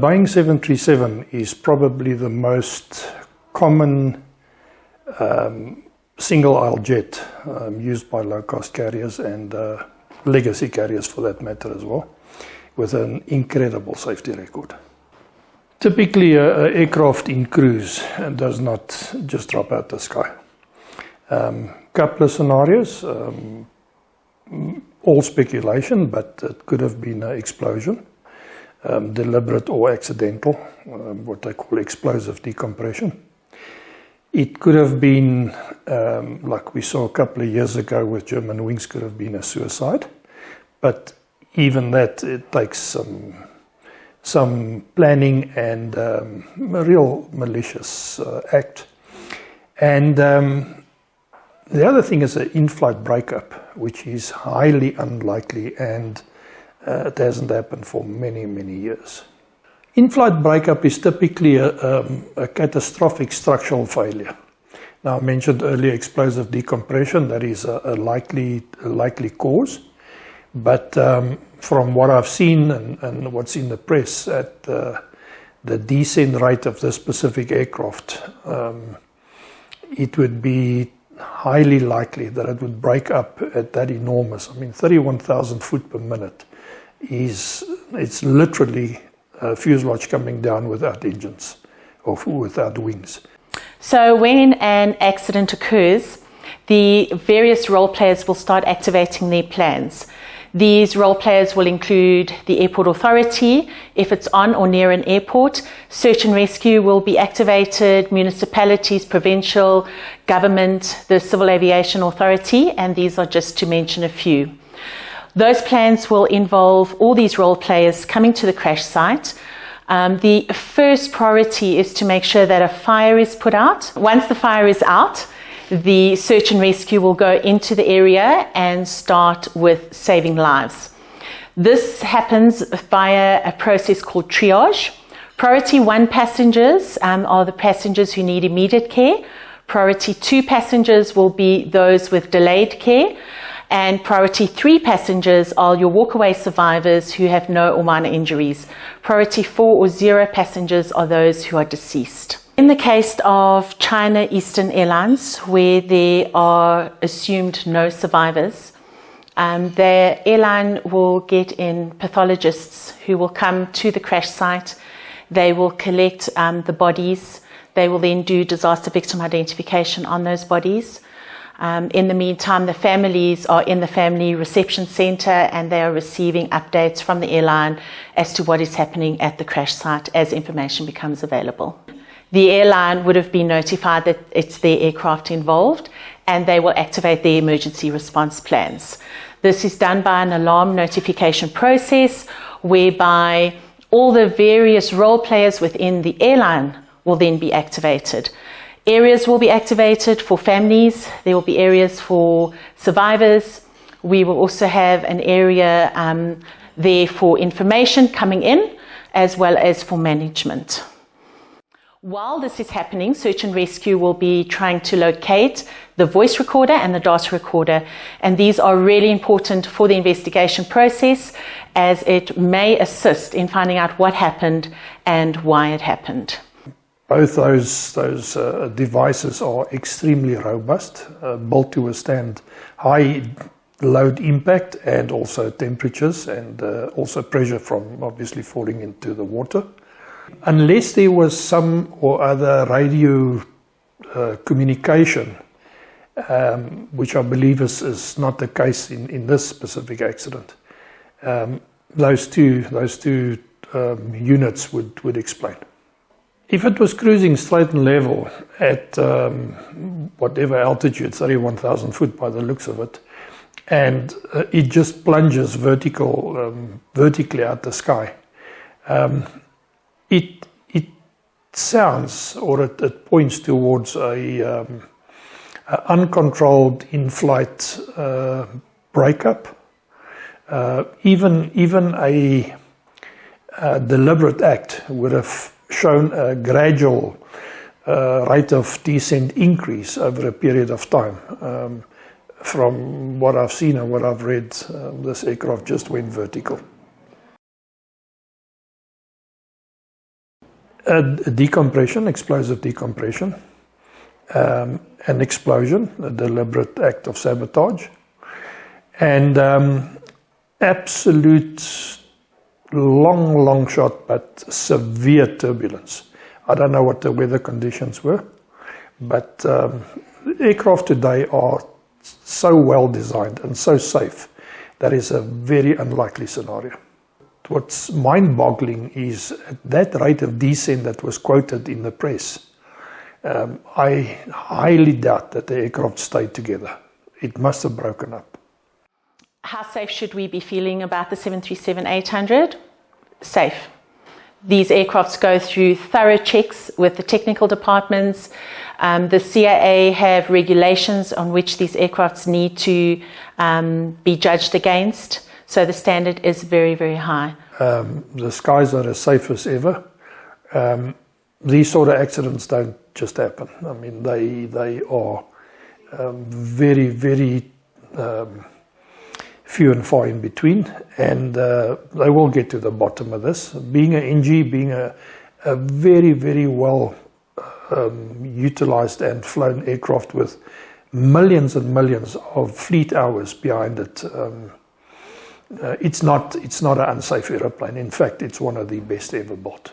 Boeing 737 is probably the most common single-aisle jet used by low-cost carriers and legacy carriers for that matter as well, with an incredible safety record. Typically, an aircraft in cruise does not just drop out the sky. Couple of scenarios, all speculation, but it could have been an explosion, deliberate or accidental, what they call explosive decompression. It could have been, like we saw a couple of years ago with Germanwings, could have been a suicide. But even that, it takes some planning and a real malicious act. And the other thing is an in-flight breakup, which is highly unlikely, and it hasn't happened for many, many years. In-flight breakup is typically a catastrophic structural failure. Now, I mentioned earlier explosive decompression. That is a likely cause. But from what I've seen and what's in the press, at the descent rate of this specific aircraft, it would be highly likely that it would break up at that enormous, 31,000 foot per minute it's literally a fuselage coming down without engines or without wings. So when an accident occurs, the various role players will start activating their plans. These role players will include the airport authority, if it's on or near an airport. Search and rescue will be activated, municipalities, provincial government, the Civil Aviation Authority, and these are just to mention a few. Those plans will involve all these role players coming to the crash site. The first priority is to make sure that a fire is put out. Once the fire is out, the search and rescue will go into the area and start with saving lives. This happens via a process called triage. Priority 1 passengers are the passengers who need immediate care. Priority 2 passengers will be those with delayed care. And priority 3 passengers are your walkaway survivors who have no or minor injuries. Priority 4 or 0 passengers are those who are deceased. In the case of China Eastern Airlines, where there are assumed no survivors, the airline will get in pathologists who will come to the crash site. They will collect the bodies. They will then do disaster victim identification on those bodies. In the meantime, the families are in the family reception center and they are receiving updates from the airline as to what is happening at the crash site as information becomes available. The airline would have been notified that it's their aircraft involved and they will activate their emergency response plans. This is done by an alarm notification process whereby all the various role players within the airline will then be activated. Areas will be activated for families. There will be areas for survivors. We will also have an area there for information coming in as well as for management. While this is happening, search and rescue will be trying to locate the voice recorder and the data recorder, and these are really important for the investigation process as it may assist in finding out what happened and why it happened. Both those devices are extremely robust, built to withstand high load impact and also temperatures and also pressure from obviously falling into the water. Unless there was some or other radio communication, which I believe is not the case in this specific accident, those two units would explain. If it was cruising straight and level at whatever altitude, 31,000 foot by the looks of it, and it just plunges vertically out the sky, it sounds, or it points towards a uncontrolled in-flight breakup, even a deliberate act would have shown a gradual rate of descent increase over a period of time. From what I've seen and what I've read, this aircraft just went vertical. Decompression, explosive decompression, an explosion, a deliberate act of sabotage, and absolute long shot but severe turbulence. I don't know what the weather conditions were, but aircraft today are so well designed and so safe. That is a very unlikely scenario. What's mind-boggling is at that rate of descent that was quoted in the press, I highly doubt that the aircraft stayed together. It must have broken up. How safe should we be feeling about the 737-800? Safe. These aircrafts go through thorough checks with the technical departments. The CIA have regulations on which these aircrafts need to be judged against. So the standard is very, very high. The skies are as safe as ever. These sort of accidents don't just happen. I mean, they are very, very few and far in between, and they will get to the bottom of this. Being an NG, being a very, very well utilized and flown aircraft with millions and millions of fleet hours behind it, it's not an unsafe aeroplane. In fact, it's one of the best ever built.